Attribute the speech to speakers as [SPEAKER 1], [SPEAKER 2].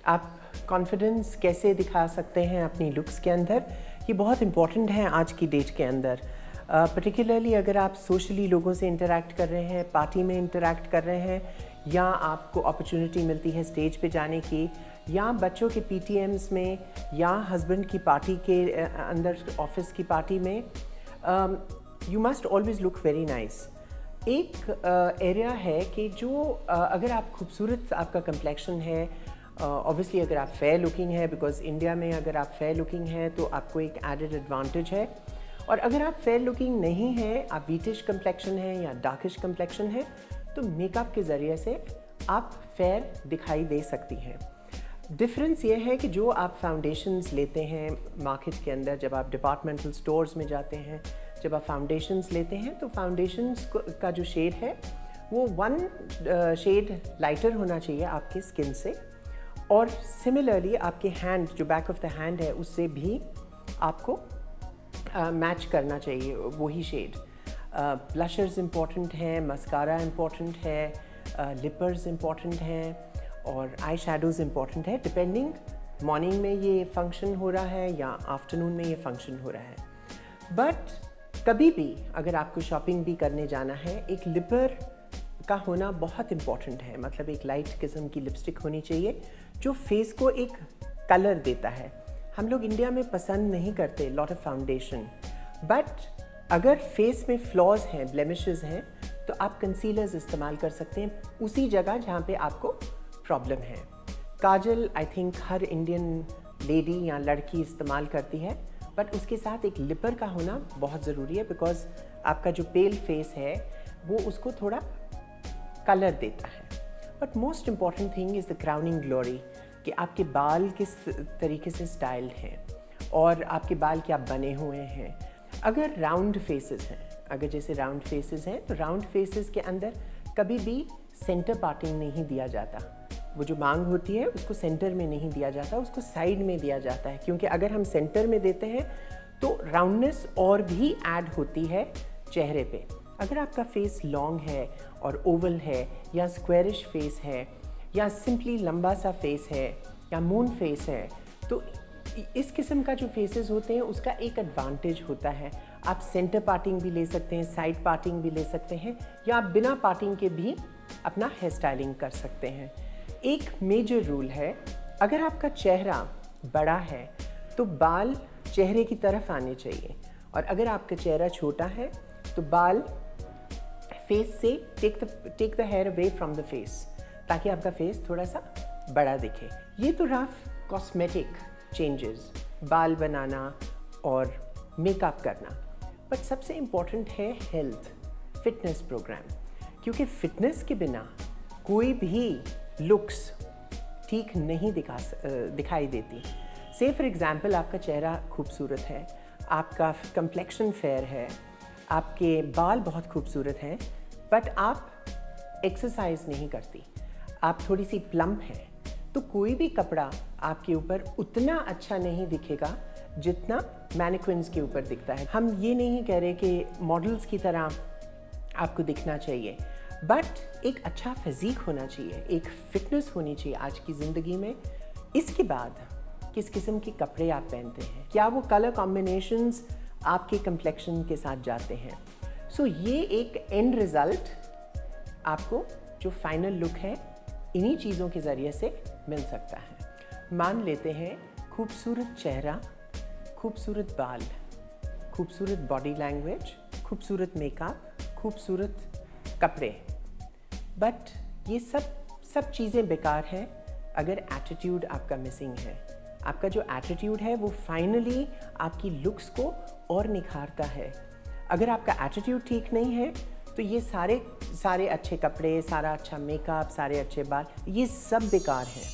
[SPEAKER 1] आप कॉन्फिडेंस कैसे दिखा सकते हैं अपनी लुक्स के अंदर, ये बहुत इम्पॉर्टेंट है आज की डेट के अंदर। पर्टिकुलरली अगर आप सोशली लोगों से इंटरेक्ट कर रहे हैं, पार्टी में इंटरेक्ट कर रहे हैं, या आपको अपॉर्चुनिटी मिलती है स्टेज पे जाने की, या बच्चों के PTMs में, या हस्बैंड की पार्टी के अंदर ऑफिस की पार्टी में, you must always look very nice. एक एरिया है कि जो अगर आप खूबसूरत आपका कम्प्लेक्शन है, ऑब्वियसली अगर आप फेयर लुकिंग है, बिकॉज इंडिया में अगर आप फेयर लुकिंग है तो आपको एक एडेड एडवांटेज है। और अगर आप फेयर लुकिंग नहीं है, आप व्हीटिश कम्प्लेक्शन है या डार्किश कम्प्लेक्शन है, तो मेकअप के ज़रिए से आप फेयर दिखाई दे सकती हैं। डिफरेंस ये है कि जो आप फाउंडेशंस लेते हैं मार्केट के अंदर, जब आप डिपार्टमेंटल स्टोर्स में जाते हैं, जब आप फाउंडेशंस लेते हैं, तो फाउंडेशंस का जो शेड है वो 1 शेड लाइटर होना चाहिए आपकी स्किन से, और सिमिलरली आपके हैंड, जो बैक ऑफ द हैंड है, उससे भी आपको मैच करना चाहिए वही शेड। ब्लशर्स इम्पॉर्टेंट हैं, मस्कारा इम्पॉर्टेंट है, लिपर्स इम्पॉर्टेंट हैं, और आई शेडोज़ इम्पॉर्टेंट है, डिपेंडिंग मॉर्निंग में ये फंक्शन हो रहा है या आफ्टरनून में ये फंक्शन हो रहा है। बट कभी भी अगर आपको शॉपिंग भी करने जाना है, एक लिपर का होना बहुत इम्पॉर्टेंट है। मतलब एक लाइट किस्म की लिपस्टिक होनी चाहिए जो फेस को एक कलर देता है। हम लोग इंडिया में पसंद नहीं करते लॉट ऑफ फाउंडेशन, बट अगर फेस में फ्लॉज हैं, ब्लेमिशेस हैं, तो आप कंसीलर्स इस्तेमाल कर सकते हैं उसी जगह जहाँ पे आपको प्रॉब्लम है। काजल आई थिंक हर इंडियन लेडी या लड़की इस्तेमाल करती है, बट उसके साथ एक लिपर का होना बहुत ज़रूरी है, बिकॉज आपका जो पेल फेस है वो उसको थोड़ा कलर देता है। But most important thing is the crowning glory, कि आपके बाल किस तरीके से स्टाइल्ड हैं और आपके बाल क्या बने हुए हैं। अगर राउंड फेसेस हैं, अगर जैसे राउंड फेसेस हैं, तो राउंड फेसेस के अंदर कभी भी सेंटर पार्टिंग नहीं दिया जाता। वो जो मांग होती है उसको सेंटर में नहीं दिया जाता, उसको साइड में दिया जाता है, क्योंकि अगर हम सेंटर में देते हैं तो राउंडनेस और भी ऐड होती है चेहरे पे। अगर आपका फेस लॉन्ग है और ओवल है, या स्क्वेरिश फेस है, या सिंपली लंबा सा फेस है, या मून फेस है, तो इस किस्म का जो फेसेस होते हैं उसका एक एडवांटेज होता है। आप सेंटर पार्टिंग भी ले सकते हैं, साइड पार्टिंग भी ले सकते हैं, या आप बिना पार्टिंग के भी अपना हेयर स्टाइलिंग कर सकते हैं। एक मेजर रूल है, अगर आपका चेहरा बड़ा है तो बाल चेहरे की तरफ आने चाहिए, और अगर आपका चेहरा छोटा है तो बाल फेस से take the hair away from the face, ताकि आपका फेस थोड़ा सा बड़ा दिखे। ये तो रफ कॉस्मेटिक चेंजेस, बाल बनाना और मेकअप करना, बट सबसे इम्पॉर्टेंट है हेल्थ, फिटनेस प्रोग्राम, क्योंकि फिटनेस के बिना कोई भी लुक्स ठीक नहीं दिखाई देती। से फॉर एग्ज़ाम्पल आपका चेहरा खूबसूरत है, आपका कम्प्लेक्शन फेयर है, आपके बाल बहुत खूबसूरत हैं, बट आप एक्सरसाइज नहीं करती, आप थोड़ी सी प्लम्प हैं, तो कोई भी कपड़ा आपके ऊपर उतना अच्छा नहीं दिखेगा जितना मैनिक्विन्स के ऊपर दिखता है। हम ये नहीं कह रहे कि मॉडल्स की तरह आपको दिखना चाहिए, बट एक अच्छा फिजीक होना चाहिए, एक फिटनेस होनी चाहिए आज की ज़िंदगी में। इसके बाद किस किस्म के कपड़े आप पहनते हैं, क्या वो कलर कॉम्बिनेशंस आपके कम्प्लेक्शन के साथ जाते हैं। सो ये एक एंड रिज़ल्ट आपको जो फाइनल लुक है इन्हीं चीज़ों के ज़रिए से मिल सकता है। मान लेते हैं खूबसूरत चेहरा, खूबसूरत बाल, खूबसूरत बॉडी लैंग्वेज, खूबसूरत मेकअप, खूबसूरत कपड़े, बट ये सब चीज़ें बेकार हैं अगर एटीट्यूड आपका मिसिंग है। आपका जो एटीट्यूड है वो फाइनली आपकी लुक्स को और निखारता है। अगर आपका एटीट्यूड ठीक नहीं है तो ये सारे अच्छे कपड़े, सारा अच्छा मेकअप, सारे अच्छे बाल, ये सब बेकार हैं।